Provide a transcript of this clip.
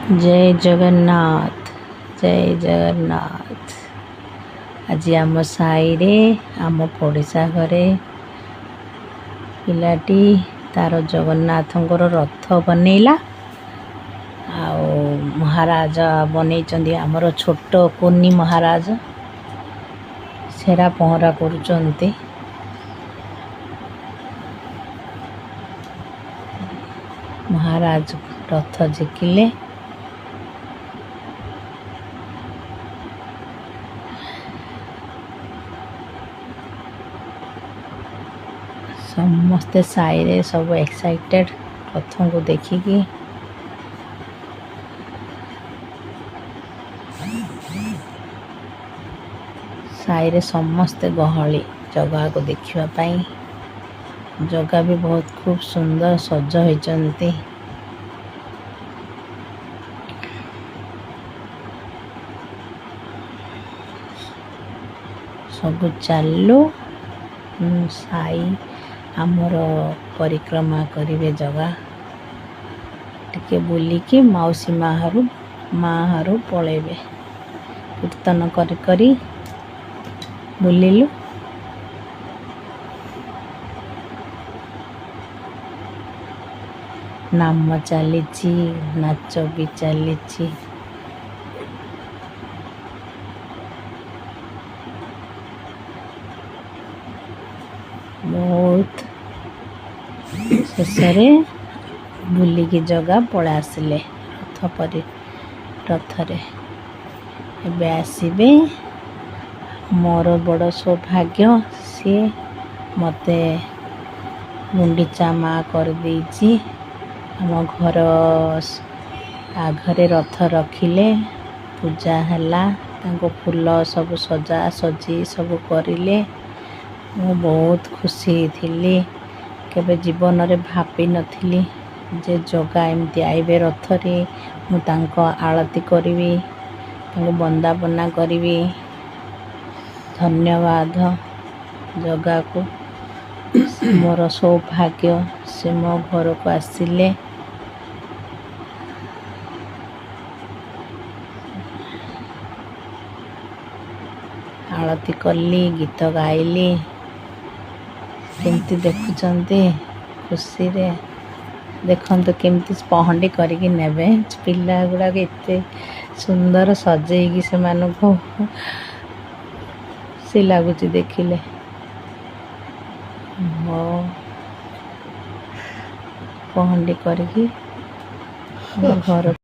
जय जगन्नाथ जय जगन्नाथ। आज आम साई रे आम पड़ोसा घरे पिलाटी तार जगन्नाथंकर रथ बनैला आउ महाराज बनई आमर छोट कुनी महाराज सेरा पहरा करुचंती। महाराज रथ झिकिले समस्ते साई रे सब एक्साइटेड रथ को देखिकी। साई रे समस्ते गहली जगह को देखिवा पाई। जगह भी बहुत खूब सुंदर सज होइचंती। सब चालू साई आमर परिक्रमा करिवे जगह टिके बुलिकी मौसी माहरू पलैबे। कीर्तन करी करी बुलिलु। नाम चलीची नाच भी चलीची। बहुत शेषे बुलिकी जगह पड़ा आसिले रथरे एबे आसीबे। मोर बड़ सौभाग्य सी मते गुंडीचा माँ कर देइची। आम घर आघरे रथ रखिले पूजा हैला तांको फूल सब सजा सजी सब करिले। मु बहुत खुशी थिली। केबे जीवन रे भाबी नथिली जे जगा एमती आइबे रथरे मु तांको आरती करिवी तांको बंदापना करिवी। धन्यवाद जगा को। मोर सौभाग्य से मो घर को आसिले। आरती कली गीत गाइली। केमती देखुचंती खुशी रे देखंतु केमती पहंडी करिकी नेबे। पिला गुड़ा एते सुंदर सजेगी से मानको से लगुच देखिले। पहंडी करिकी घर